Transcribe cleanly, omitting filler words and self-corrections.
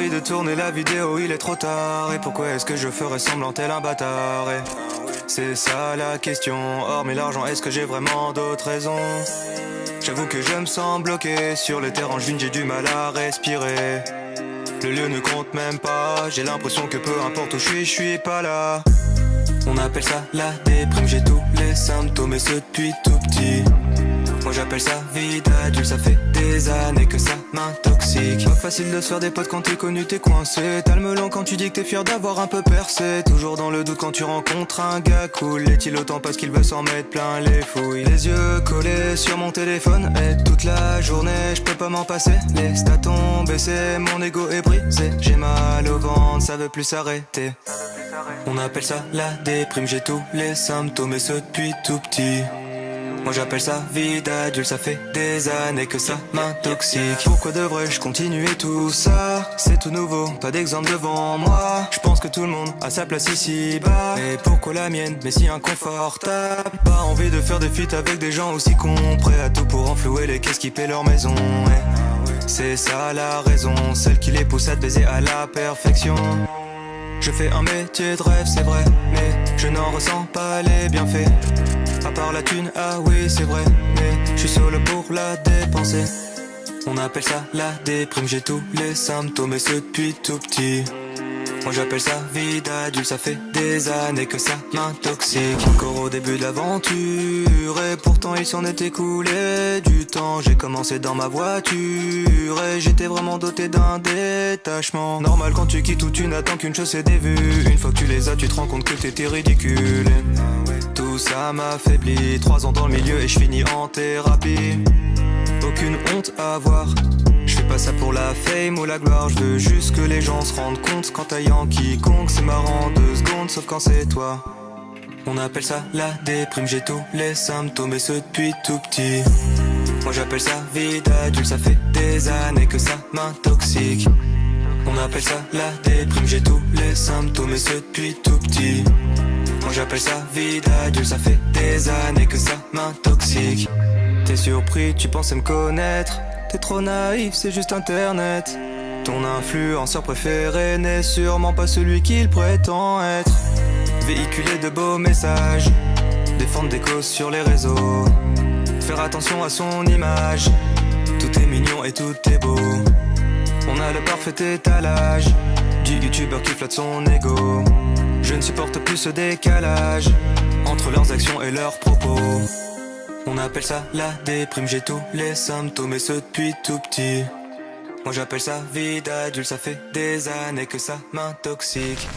envie de tourner la vidéo, il est trop tard. Et pourquoi est-ce que je ferais semblant tel un bâtard? Et c'est ça la question. Hormis l'argent, est-ce que j'ai vraiment d'autres raisons? J'avoue que je me sens bloqué sur le terrain, j'ai du mal à respirer. Le lieu ne compte même pas, j'ai l'impression que peu importe où je suis pas là. On appelle ça la déprime, j'ai tous les symptômes et ce depuis tout petit. Moi j'appelle ça vie d'adulte, ça fait des années que ça m'intoxique. Pas facile de se faire des potes quand t'es connu, t'es coincé. T'as le melon quand tu dis que t'es fier d'avoir un peu percé. Toujours dans le doute quand tu rencontres un gars cool. Est-il autant parce qu'il veut s'en mettre plein les fouilles? Les yeux collés sur mon téléphone et toute la journée je peux pas m'en passer. Les stats ont baissé, mon ego est brisé. J'ai mal au ventre, ça veut plus s'arrêter. On appelle ça la déprime, j'ai tous les symptômes et ce depuis tout petit. Moi j'appelle ça vie d'adulte, ça fait des années que ça m'intoxique. Pourquoi devrais-je continuer tout ça? C'est tout nouveau, pas d'exemple devant moi. Je pense que tout le monde a sa place ici bas. Et pourquoi la mienne, mais si inconfortable? Pas envie de faire des feats avec des gens aussi cons, prêts à tout pour enflouer les caisses qui paient leur maison. Et c'est ça la raison, celle qui les pousse à te baiser à la perfection. Je fais un métier de rêve, c'est vrai, mais je n'en ressens pas les bienfaits. À part la thune, ah oui c'est vrai, mais je suis solo pour la dépenser. On appelle ça la déprime, j'ai tous les symptômes et ce depuis tout petit. Moi j'appelle ça vie d'adulte, ça fait des années que ça m'intoxique. Encore au début de l'aventure et pourtant il s'en est écoulé du temps. J'ai commencé dans ma voiture et j'étais vraiment doté d'un détachement. Normal quand tu quittes où tu n'attends qu'une chose, c'est des vues. Une fois que tu les as, tu te rends compte que t'étais ridicule. Tout ça m'affaiblit, 3 ans dans le milieu et je finis en thérapie. Aucune honte à avoir, je fais pas ça pour la fame ou la gloire. Je veux juste que les gens se rendent compte qu'en taillant quiconque c'est marrant 2 secondes, sauf quand c'est toi. On appelle ça la déprime, j'ai tous les symptômes et ce depuis tout petit. Moi j'appelle ça vie d'adulte, ça fait des années que ça m'intoxique. On appelle ça la déprime, j'ai tous les symptômes et ce depuis tout petit. Moi j'appelle ça vie d'adulte, ça fait des années que ça m'intoxique. T'es surpris, tu pensais me connaître. T'es trop naïf, c'est juste internet. Ton influenceur préféré n'est sûrement pas celui qu'il prétend être. Véhiculer de beaux messages, défendre des causes sur les réseaux, faire attention à son image. Tout est mignon et tout est beau. On a le parfait étalage du youtubeur qui flatte son ego. Je ne supporte plus ce décalage entre leurs actions et leurs propos. On appelle ça la déprime, j'ai tous les symptômes et ce depuis tout petit. Moi j'appelle ça vie d'adulte, ça fait des années que ça m'intoxique.